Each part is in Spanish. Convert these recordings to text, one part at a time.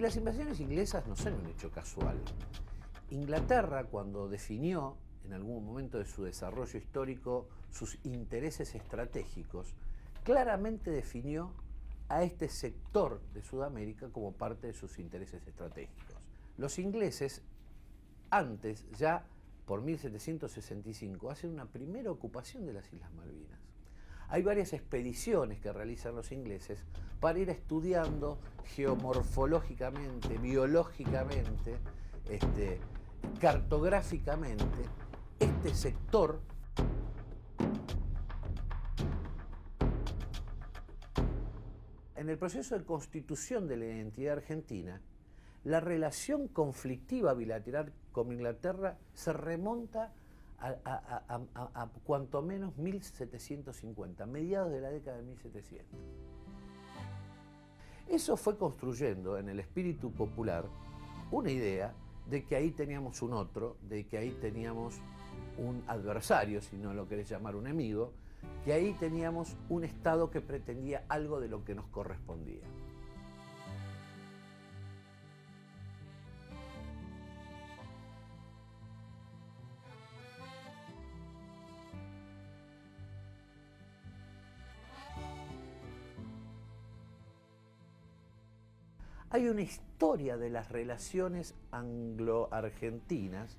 las invasiones inglesas no son un hecho casual. Inglaterra, cuando definió en algún momento de su desarrollo histórico sus intereses estratégicos, claramente definió a este sector de Sudamérica como parte de sus intereses estratégicos. Los ingleses, antes, ya por 1765, hacen una primera ocupación de las Islas Malvinas. Hay varias expediciones que realizan los ingleses para ir estudiando geomorfológicamente, biológicamente, cartográficamente, este sector. En el proceso de constitución de la identidad argentina, la relación conflictiva bilateral con Inglaterra se remonta a cuanto menos 1750, mediados de la década de 1700. Eso fue construyendo en el espíritu popular una idea de que ahí teníamos un otro, de que ahí teníamos un adversario, si no lo querés llamar un enemigo, que ahí teníamos un Estado que pretendía algo de lo que nos correspondía. Hay una historia de las relaciones anglo-argentinas,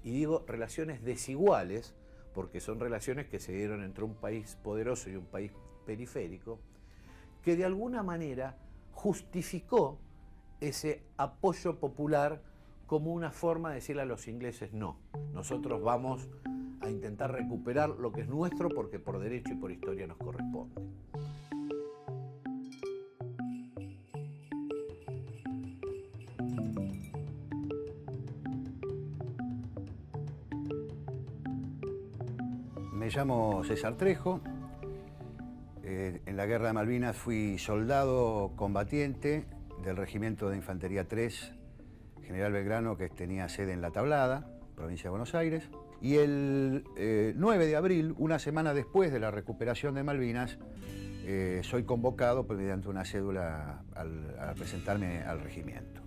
y digo relaciones desiguales, porque son relaciones que se dieron entre un país poderoso y un país periférico, que de alguna manera justificó ese apoyo popular como una forma de decirle a los ingleses: no, nosotros vamos a intentar recuperar lo que es nuestro porque por derecho y por historia nos corresponde. Me llamo César Trejo. En la Guerra de Malvinas fui soldado combatiente del Regimiento de Infantería 3, General Belgrano, que tenía sede en La Tablada, provincia de Buenos Aires. Y el 9 de abril, una semana después de la recuperación de Malvinas, soy convocado mediante una cédula a presentarme al regimiento.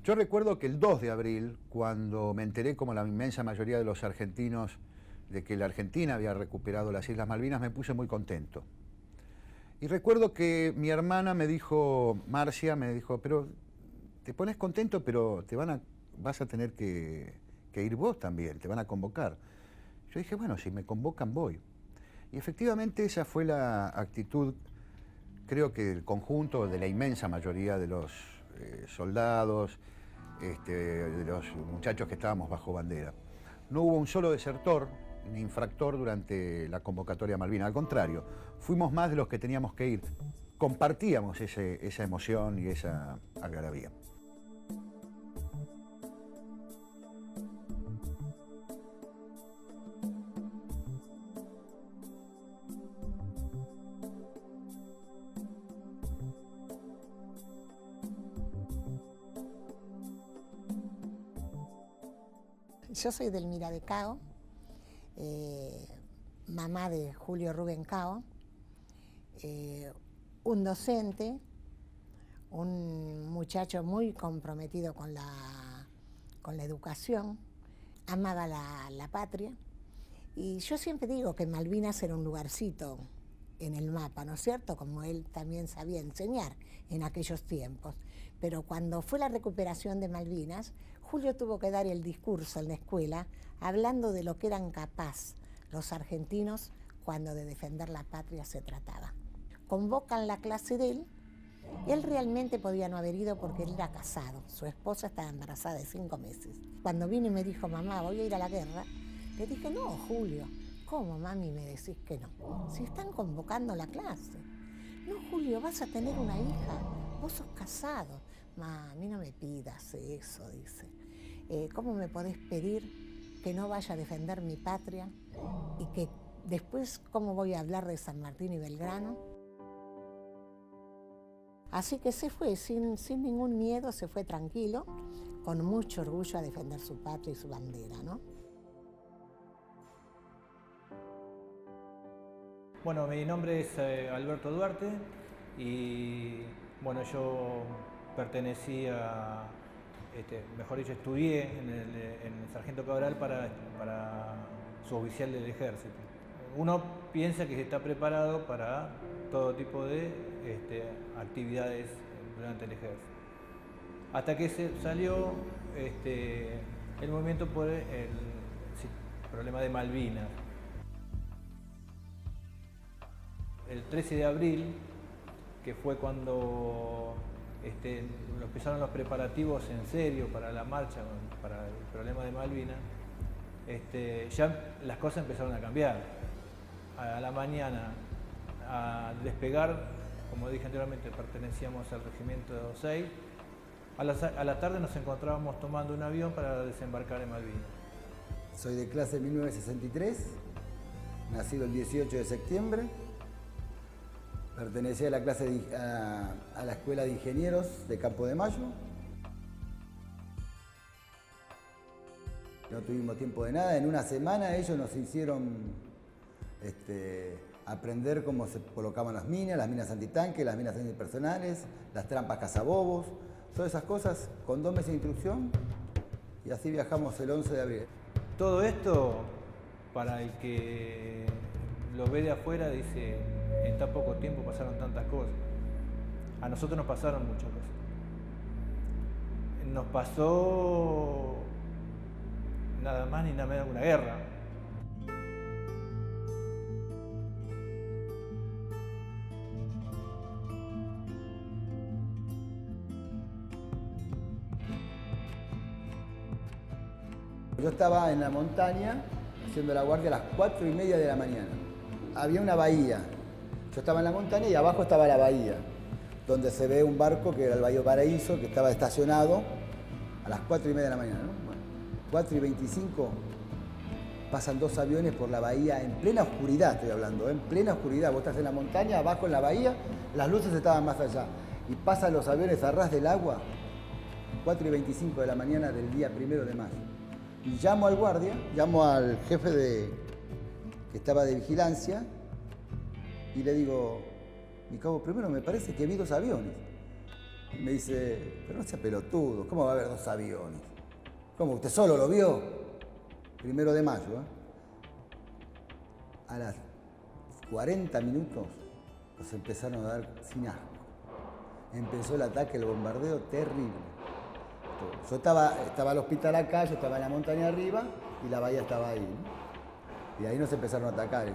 Yo recuerdo que el 2 de abril, cuando me enteré, como la inmensa mayoría de los argentinos, de que la Argentina había recuperado las Islas Malvinas, me puse muy contento. Y recuerdo que mi hermana me dijo, Marcia, me dijo: pero te pones contento, pero vas a tener que ir vos también, te van a convocar. Yo dije: bueno, si me convocan voy. Y efectivamente esa fue la actitud, creo que del conjunto, de la inmensa mayoría de los soldados, de los muchachos que estábamos bajo bandera. No hubo un solo desertor ni infractor durante la convocatoria a Malvinas, al contrario, fuimos más de los que teníamos que ir. Compartíamos esa emoción y esa algarabía. Yo soy Delmira de Cao, mamá de Julio Rubén Cao, un docente, un muchacho muy comprometido con la educación, amaba la patria. Y yo siempre digo que Malvinas era un lugarcito en el mapa, ¿no es cierto? Como él también sabía enseñar en aquellos tiempos. Pero cuando fue la recuperación de Malvinas, Julio tuvo que dar el discurso en la escuela hablando de lo que eran capaces los argentinos cuando de defender la patria se trataba. Convocan la clase de él. Él realmente podía no haber ido porque él era casado. Su esposa estaba embarazada de 5 meses. Cuando vino y me dijo: mamá, voy a ir a la guerra, le dije: no, Julio. ¿Cómo, mami, me decís que no? Si están convocando la clase. No, Julio, vas a tener una hija. Vos sos casado. Mami, no me pidas eso, dice. ¿Cómo me podés pedir que no vaya a defender mi patria? Y que después, ¿cómo voy a hablar de San Martín y Belgrano? Así que se fue sin ningún miedo, se fue tranquilo, con mucho orgullo a defender su patria y su bandera, ¿no? Bueno, mi nombre es Alberto Duarte, Y bueno, yo pertenecía, mejor dicho, estudié en el Sargento Cabral para suboficial del ejército. Uno piensa que está preparado para todo tipo de actividades durante el ejército. Hasta que se salió el movimiento por el problema de Malvinas. El 13 de abril, que fue cuando empezaron los preparativos en serio para la marcha, para el problema de Malvinas, ya las cosas empezaron a cambiar. A la mañana, a despegar, como dije anteriormente, pertenecíamos al regimiento 6. A la tarde nos encontrábamos tomando un avión para desembarcar en Malvinas. Soy de clase 1963, nacido el 18 de septiembre. Pertenecía a la clase a la Escuela de Ingenieros de Campo de Mayo. No tuvimos tiempo de nada. En una semana ellos nos hicieron aprender cómo se colocaban las minas antitanque, las minas antipersonales, las trampas cazabobos, todas esas cosas con 2 meses de instrucción, y así viajamos el 11 de abril. Todo esto, para el que lo ve de afuera, dice, en tan poco tiempo pasaron tantas cosas. A nosotros nos pasaron muchas cosas. Nos pasó nada más ni nada menos que una guerra. Yo estaba en la montaña haciendo la guardia a las 4:30 de la mañana. Había una bahía. Yo estaba en la montaña y abajo estaba la bahía, donde se ve un barco que era el Bahía Paraíso, que estaba estacionado a las 4:30 de la mañana, ¿no? Bueno, 4:25 pasan 2 aviones por la bahía en plena oscuridad, estoy hablando, en plena oscuridad. Vos estás en la montaña, abajo en la bahía, las luces estaban más allá. Y pasan los aviones a ras del agua, 4:25 de la mañana del día 1 de mayo. Y llamo al guardia, llamo al jefe que estaba de vigilancia y le digo, mi cabo, primero me parece que vi 2 aviones. Y me dice, pero no sea pelotudo, ¿cómo va a haber 2 aviones? ¿Cómo? ¿Usted solo lo vio? 1 de mayo, ¿eh? A las 40 minutos nos empezaron a dar sin asco. Empezó el ataque, el bombardeo terrible. Yo estaba al hospital acá, yo estaba en la montaña arriba y la bahía estaba ahí, ¿no? Y ahí nos empezaron a atacar.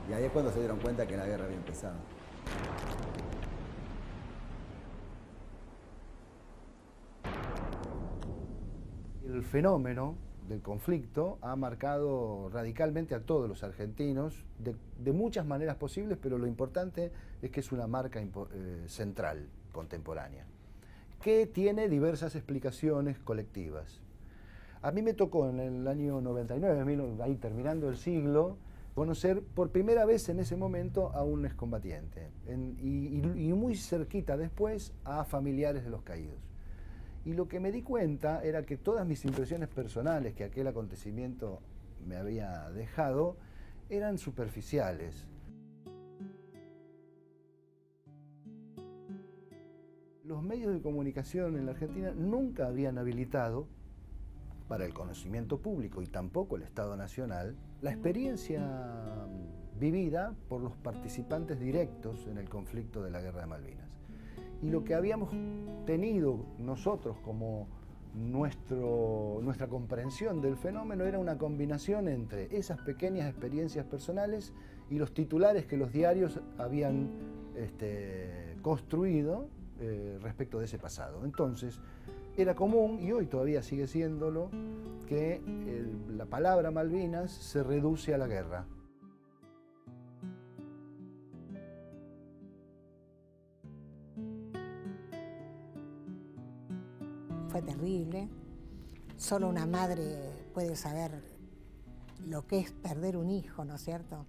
Y ahí es cuando se dieron cuenta que la guerra había empezado. El fenómeno del conflicto ha marcado radicalmente a todos los argentinos de muchas maneras posibles, pero lo importante es que es una marca central, contemporánea, que tiene diversas explicaciones colectivas. A mí me tocó en el año 99, ahí terminando el siglo, conocer por primera vez en ese momento a un excombatiente y muy cerquita después a familiares de los caídos. Y lo que me di cuenta era que todas mis impresiones personales que aquel acontecimiento me había dejado eran superficiales. Los medios de comunicación en la Argentina nunca habían habilitado para el conocimiento público y tampoco el Estado Nacional la experiencia vivida por los participantes directos en el conflicto de la Guerra de Malvinas. Y lo que habíamos tenido nosotros como nuestra comprensión del fenómeno era una combinación entre esas pequeñas experiencias personales y los titulares que los diarios habían construido respecto de ese pasado. Entonces, era común, y hoy todavía sigue siéndolo, que la palabra Malvinas se reduce a la guerra. Fue terrible. Solo una madre puede saber lo que es perder un hijo, ¿no es cierto?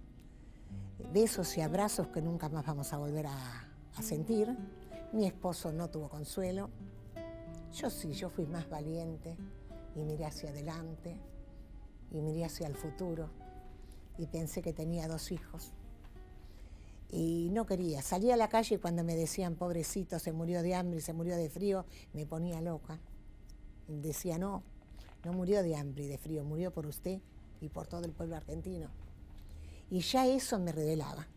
Besos y abrazos que nunca más vamos a volver a sentir. Mi esposo no tuvo consuelo. Yo sí, yo fui más valiente y miré hacia adelante y miré hacia el futuro y pensé que tenía 2 hijos. Y no quería. Salía a la calle y cuando me decían, pobrecito, se murió de hambre y se murió de frío, me ponía loca. Decía, no, no murió de hambre y de frío, murió por usted y por todo el pueblo argentino. Y ya eso me revelaba.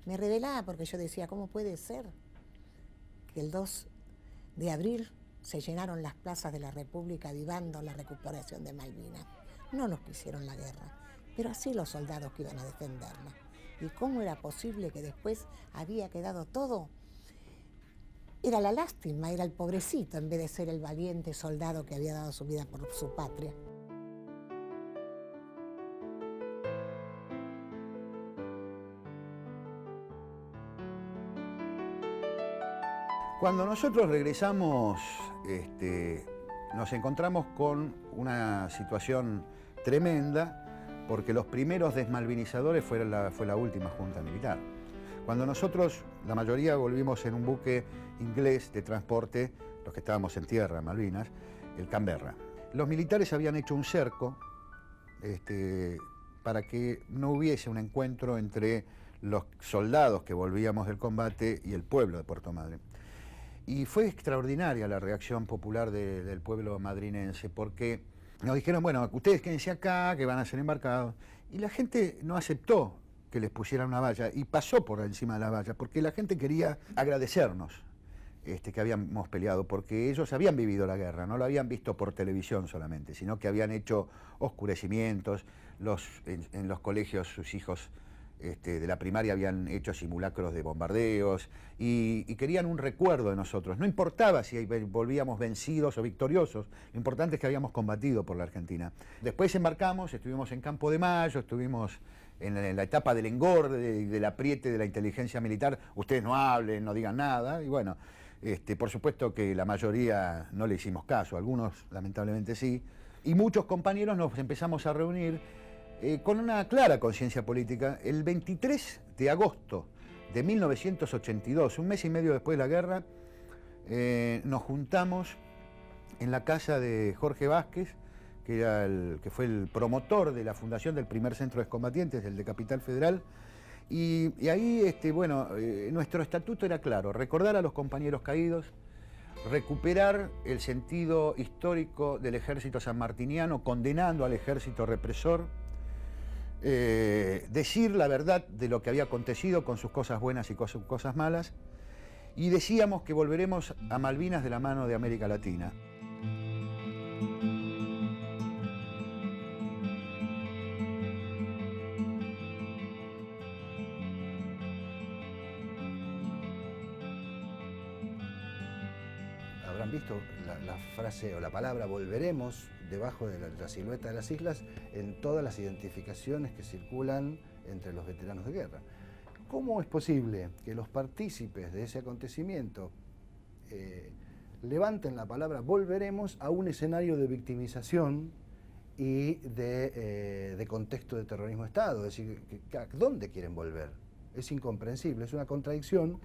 Me revelaba porque yo decía, ¿cómo puede ser que el 2 de abril se llenaron las plazas de la República vivando la recuperación de Malvinas? No nos quisieron la guerra, pero así los soldados que iban a defenderla. ¿Y cómo era posible que después había quedado todo? Era la lástima, era el pobrecito en vez de ser el valiente soldado que había dado su vida por su patria. Cuando nosotros regresamos, nos encontramos con una situación tremenda, porque los primeros desmalvinizadores fue la última junta militar. Cuando nosotros, la mayoría, volvimos en un buque inglés de transporte, los que estábamos en tierra, Malvinas, el Canberra. Los militares habían hecho un cerco para que no hubiese un encuentro entre los soldados que volvíamos del combate y el pueblo de Puerto Madryn. Y fue extraordinaria la reacción popular del pueblo madrinense, porque nos dijeron, bueno, ustedes quédense acá, que van a ser embarcados. Y la gente no aceptó que les pusieran una valla y pasó por encima de la valla, porque la gente quería agradecernos que habíamos peleado, porque ellos habían vivido la guerra, no lo habían visto por televisión solamente, sino que habían hecho oscurecimientos, en los colegios sus hijos de la primaria habían hecho simulacros de bombardeos y querían un recuerdo de nosotros. No importaba si volvíamos vencidos o victoriosos, lo importante es que habíamos combatido por la Argentina. Después embarcamos, estuvimos en Campo de Mayo, estuvimos en la etapa del engorde y del apriete de la inteligencia militar. Ustedes no hablen, no digan nada, y bueno, por supuesto que la mayoría no le hicimos caso, algunos lamentablemente sí, y muchos compañeros nos empezamos a reunir con una clara conciencia política. El 23 de agosto de 1982, un mes y medio después de la guerra, nos juntamos en la casa de Jorge Vázquez, que fue el promotor de la fundación del primer centro de excombatientes, el de Capital Federal, y ahí, nuestro estatuto era claro: recordar a los compañeros caídos, recuperar el sentido histórico del ejército sanmartiniano, condenando al ejército represor, decir la verdad de lo que había acontecido con sus cosas buenas y con sus cosas malas, y decíamos que volveremos a Malvinas de la mano de América Latina. Habrán visto la frase o la palabra volveremos debajo de la silueta de las islas en todas las identificaciones que circulan entre los veteranos de guerra. ¿Cómo es posible que los partícipes de ese acontecimiento levanten la palabra volveremos a un escenario de victimización y de contexto de terrorismo de Estado? Es decir, ¿a dónde quieren volver? Es incomprensible, es una contradicción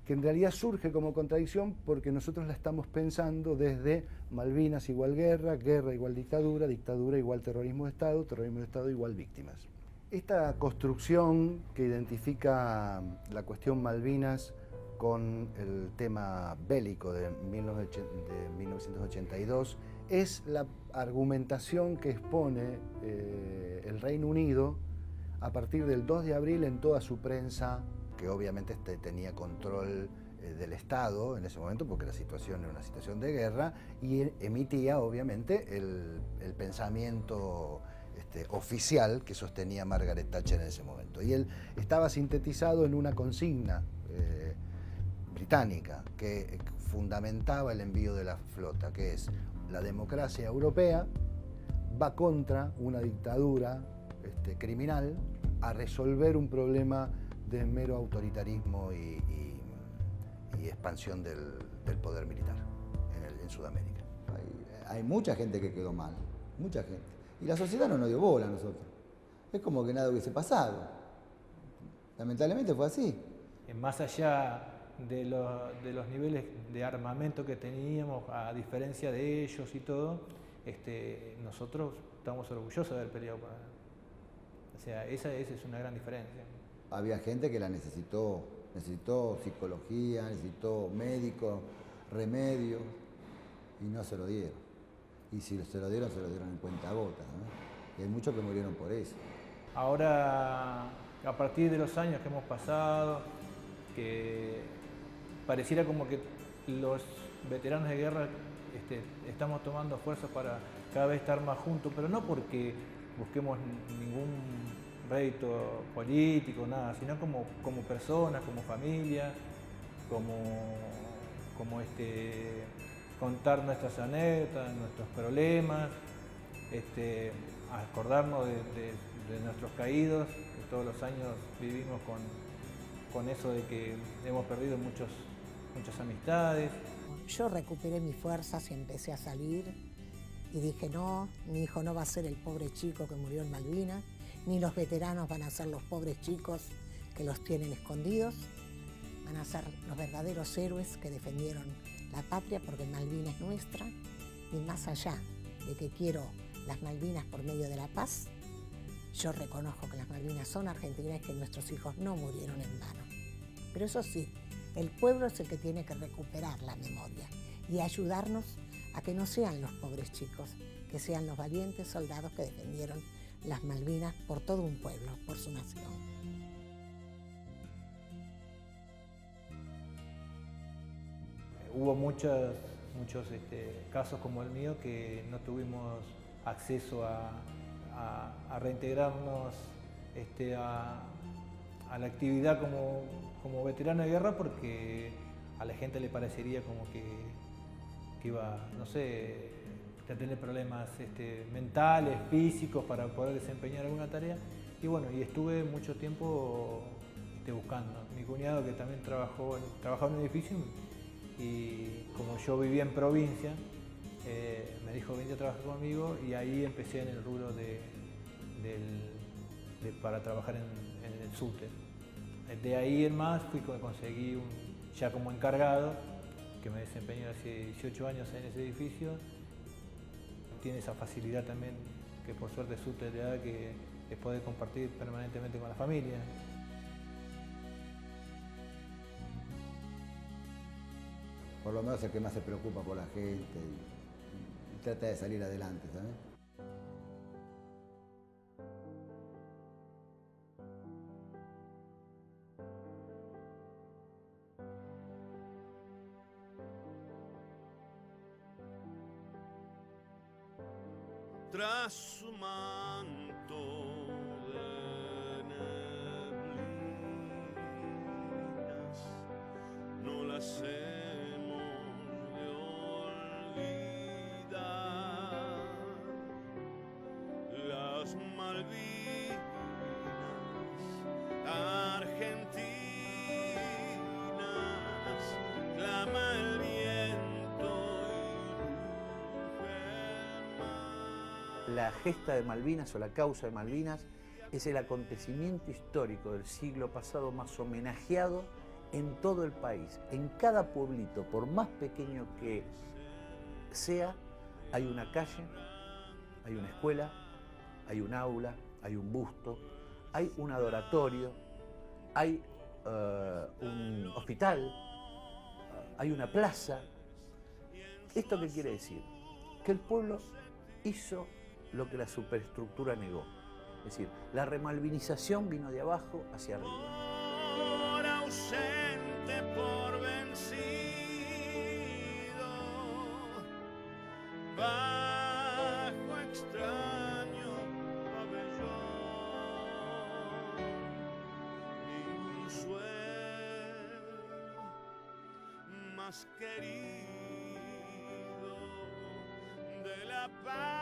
que en realidad surge como contradicción porque nosotros la estamos pensando desde Malvinas igual guerra, guerra igual dictadura, dictadura igual terrorismo de Estado igual víctimas. Esta construcción que identifica la cuestión Malvinas con el tema bélico de 1982 es la argumentación que expone el Reino Unido a partir del 2 de abril en toda su prensa, que obviamente tenía control del Estado en ese momento, porque la situación era una situación de guerra, y emitía obviamente el pensamiento oficial que sostenía Margaret Thatcher en ese momento. Y él estaba sintetizado en una consigna británica que fundamentaba el envío de la flota, que es: la democracia europea va contra una dictadura criminal a resolver un problema de mero autoritarismo y expansión del poder militar en Sudamérica. Hay mucha gente que quedó mal, mucha gente. Y la sociedad no nos dio bola a nosotros. Es como que nada hubiese pasado. Lamentablemente fue así. Más allá de los niveles de armamento que teníamos, a diferencia de ellos y todo, nosotros estamos orgullosos de haber peleado para... O sea, esa es una gran diferencia. había gente que la necesitó psicología, necesitó médicos, remedios, y no se lo dieron. Y si se lo dieron en cuentagotas, ¿no? Y hay muchos que murieron por eso. Ahora, a partir de los años que hemos pasado, que pareciera como que los veteranos de guerra estamos tomando fuerzas para cada vez estar más juntos, pero no porque busquemos ningún rédito político, nada, sino como personas, como familia, como contar nuestras anécdotas, nuestros problemas, acordarnos de nuestros caídos, que todos los años vivimos con eso de que hemos perdido muchas amistades. Yo recuperé mis fuerzas y empecé a salir y dije, no, mi hijo no va a ser el pobre chico que murió en Malvinas, ni los veteranos van a ser los pobres chicos que los tienen escondidos, van a ser los verdaderos héroes que defendieron la patria, porque Malvinas es nuestra, y más allá de que quiero las Malvinas por medio de la paz, yo reconozco que las Malvinas son argentinas y que nuestros hijos no murieron en vano. Pero eso sí, el pueblo es el que tiene que recuperar la memoria y ayudarnos a que no sean los pobres chicos, que sean los valientes soldados que defendieron las Malvinas por todo un pueblo, por su nación. Hubo muchos casos como el mío que no tuvimos acceso a reintegrarnos a la actividad como veterano de guerra, porque a la gente le parecería como que iba, no sé, a tener problemas mentales, físicos para poder desempeñar alguna tarea. Y bueno, y estuve mucho tiempo buscando. Mi cuñado, que también trabajaba en un edificio, y como yo vivía en provincia, me dijo, vente a trabajar conmigo, y ahí empecé en el rubro para trabajar en el SUTE. De ahí en más conseguí ya como encargado, que me desempeñé hace 18 años en ese edificio. Tiene esa facilidad también que por suerte SUTE le da, que es poder compartir permanentemente con la familia. Por lo menos el que más se preocupa por la gente y trata de salir adelante, ¿sabes? Tras su manto de neblinas, no las hemos de olvidar. Las Malvinas argentinas, clama el viento y ruge el mar. La gesta de Malvinas o la causa de Malvinas es el acontecimiento histórico del siglo pasado más homenajeado en todo el país. En cada pueblito, por más pequeño que sea, hay una calle, hay una escuela, hay un aula, hay un busto, hay un adoratorio, hay un hospital, hay una plaza. ¿Esto qué quiere decir? Que el pueblo hizo lo que la superestructura negó. Es decir, la remalvinización vino de abajo hacia arriba. Por ausente, por vencido, bajo extraño pabellón, ningún sueño más querido de la paz.